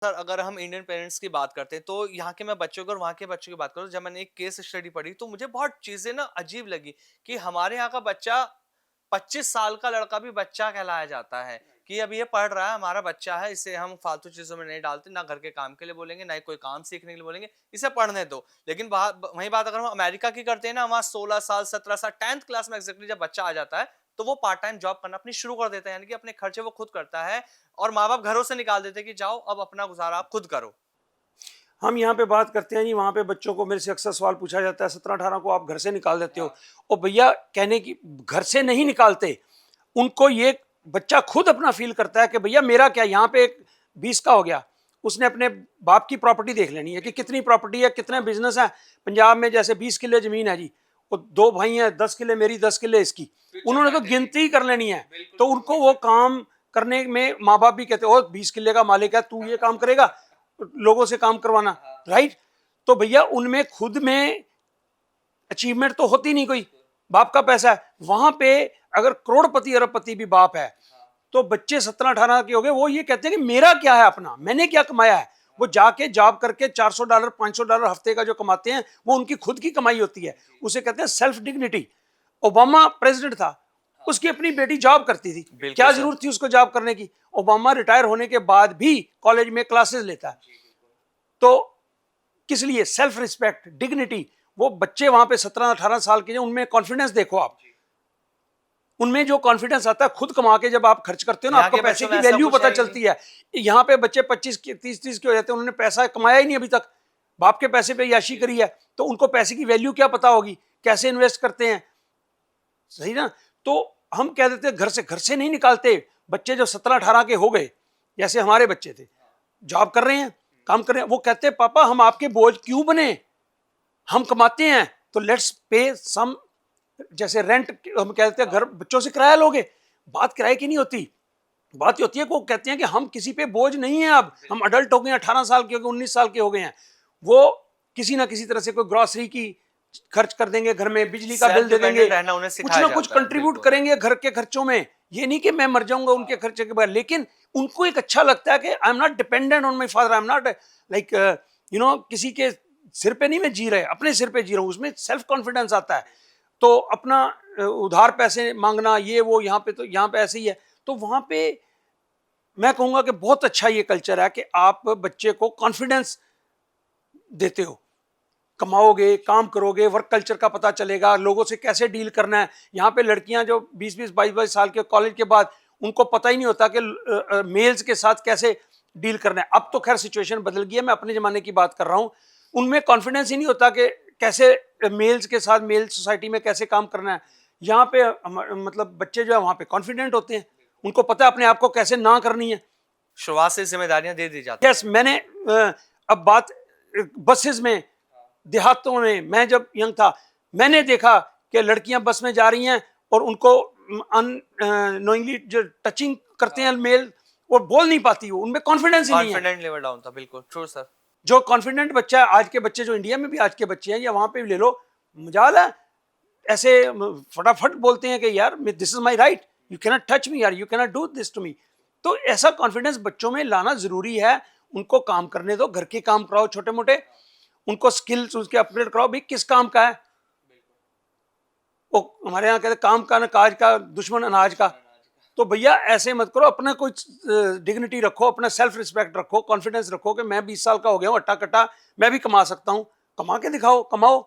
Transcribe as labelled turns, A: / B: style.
A: Sir, अगर हम Indian parents की बात करते हैं, तो यहाँ के मैं बच्चों की और वहाँ के बच्चों की बात करूँ, जब मैंने एक केस स्टडी पढ़ी, तो मुझे बहुत चीज़ें ना अजीब लगी कि हमारे यहाँ का बच्चा 25 साल का लड़का भी बच्चा कहलाया जाता है कि अब ये पढ़ रहा है, हमारा बच्चा है, इसे हम फालतू चीज़ों में नहीं डालते, ना घर के काम के लिए बोलेंगे, ना ही कोई काम सीखने के लिए बोलेंगे, इसे पढ़ने दो। लेकिन वहीं बात अगर हम अमेरिका की करते हैं ना, वहाँ 16 साल, 17 साल, 10th क्लास में एग्ज़ैक्टली जब बच्चा आ जाता है, तो वो पार्ट टाइम जॉब करना अपनी शुरू कर देता है, यानी कि अपने खर्चे वो खुद करता है और माँ-बाप घरों से निकाल देते हैं कि जाओ अब अपना गुज़ारा आप खुद करो।
B: हम यहाँ पे बात करते हैं जी, वहाँ पे बच्चों को मेरे से अक्सर सवाल पूछा जाता है 17-18 को आप घर से निकाल देते हो। और भैया कहने की घर से नहीं निकालते, उनको ये बच्चा खुद अपना फील करता है कि भैया मेरा क्या, यहाँ पे एक 20 का हो गया, उसने अपने बाप की प्रॉपर्टी देख लेनी है कि कितनी प्रॉपर्टी है, कितने बिजनेस है। पंजाब में जैसे 20 किले जमीन है जी, वो 2 भाई हैं, 10 किले मेरी, 10 किले इसकी, उन्होंने तो गिनती कर लेनी है। तो उनको वो काम करने में माँ बाप भी कहते हो 20 किले का मालिक है, तू ये काम करेगा, लोगों से काम करवाना, राइट। तो भैया उनमें खुद में अचीवमेंट तो होती नहीं कोई, बाप का पैसा है वहां पे। अगर करोड़पति अरबपति भी बाप है, तो बच्चे 17-18 के हो गए, वो ये कहते हैं कि मेरा क्या है, अपना मैंने क्या कमाया है। वो जाके जॉब करके $400 $500 हफ्ते का जो कमाते हैं, वो उनकी खुद की कमाई होती है, उसे कहते हैं सेल्फ डिग्निटी। ओबामा प्रेसिडेंट था, उसकी अपनी बेटी जॉब करती थी,
A: बिल्कुल
B: क्या
A: सर।
B: जरूरत थी उसको जॉब करने की। ओबामा रिटायर होने के बाद भी कॉलेज में क्लासेस लेता है। तो किस लिए, सेल्फ रिस्पेक्ट, डिग्निटी। वो बच्चे वहां पे 17-18 साल के, उनमें कॉन्फिडेंस देखो आप, उनमें जो कॉन्फिडेंस आता है खुद कमा के जब आप खर्च करते हो ना,
A: यहाँ
B: आपको
A: के
B: पैसे
A: बच्चों में
B: की
A: ऐसा
B: वैल्यू
A: कुछ
B: पता
A: है ही नहीं।
B: चलती है। यहाँ पे बच्चे 25 के 30-30 के हो जाते हैं, उन्होंने पैसा कमाया ही नहीं अभी तक, बाप के पैसे पे याशी करी है, तो उनको पैसे की वैल्यू क्या पता होगी, कैसे इन्वेस्ट करते हैं, सही ना। तो हम कह देते हैं घर से नहीं निकालते। बच्चे जो 17-18 के हो गए, जैसे हमारे बच्चे थे, जॉब कर रहे हैं, काम कर रहे हैं, वो कहते हैं पापा हम आपके बोझ क्यों बने, हम कमाते हैं तो लेट्स पे सम। जैसे रेंट हम कहते हैं घर बच्चों से किराया लोगे, बात किराए की नहीं होती, बात ये होती है कि वो कहते हैं कि हम किसी पे बोझ नहीं है, अब हम अडल्ट हो गए हैं, 18 साल के हो गए, 19 साल के हो गए हैं। वो किसी ना किसी तरह से कोई ग्रॉसरी की खर्च कर देंगे, घर में बिजली का बिल
A: सेल्फ
B: दे देंगे,
A: डिपेंडेंट रहना उन्हें
B: कुछ
A: सिखाया
B: ना कुछ
A: जाता है,
B: कंट्रीब्यूट
A: बिल्कुल।
B: करेंगे घर के खर्चों में। ये नहीं कि मैं मर जाऊंगा उनके खर्चे के बगैर, लेकिन उनको एक अच्छा लगता है कि I am not dependent on my father, I am not like किसी के सिर पे नहीं मैं जी रहे, अपने सिर पे जी रहा हूँ, उसमें सेल्फ कॉन्फिडेंस आता है। तो अपना उधार पैसे मांगना ये वो, यहाँ पे तो यहाँ पे ऐसे ही है। तो वहां पे मैं कहूंगा कि बहुत अच्छा ये कल्चर है कि आप बच्चे को कॉन्फिडेंस देते हो, कमाओगे, काम करोगे, वर्क कल्चर का पता चलेगा, लोगों से कैसे डील करना है। यहाँ पे लड़कियां जो 20-20 22-22 साल के कॉलेज के बाद, उनको पता ही नहीं होता कि मेल्स के साथ कैसे डील करना है। अब तो खैर सिचुएशन बदल गई है, मैं अपने जमाने की बात कर रहा हूँ। उनमें कॉन्फिडेंस ही नहीं होता कि कैसे मेल्स के साथ, मेल सोसाइटी में कैसे काम करना है। यहाँ पे मतलब बच्चे जो है वहाँ पे कॉन्फिडेंट होते हैं, उनको पता है अपने आप को कैसे ना करनी है।
A: शुरुआत से जिम्मेदारियां दे दी जाती
B: यस, मैंने अब बात बसेस में, देहातों में, मैं जब यंग था, मैंने देखा कि लड़कियां बस में जा रही हैं और उनको अननोइंगली जो टचिंग करते हैं मेल, वो बोल नहीं पाती, वो उनमें कॉन्फिडेंस ही नहीं है।
A: कॉन्फिडेंट लेवल डाउन था, बिल्कुल ट्रू सर।
B: जो कॉन्फिडेंट बच्चा है, आज के बच्चे जो इंडिया में भी आज के बच्चे हैं या वहां पे भी ले लो, मजाल है, ऐसे फटाफट बोलते हैं कि यार this is my right, you cannot touch me, यार you cannot do this to me. तो ऐसा कॉन्फिडेंस बच्चों में लाना जरूरी है। उनको काम करने दो, घर के काम कराओ छोटे मोटे, उनको स्किल्स उसके अपग्रेड कराओ। भाई किस काम का है वो, हमारे यहाँ कहते काम का न काज का, दुश्मन अनाज का। तो भैया ऐसे मत करो, अपना कुछ डिग्निटी रखो, अपना सेल्फ रिस्पेक्ट रखो, कॉन्फिडेंस रखो कि मैं 20 साल का हो गया हूँ, अट्टा कट्टा मैं भी कमा सकता हूँ। कमा के दिखाओ, कमाओ।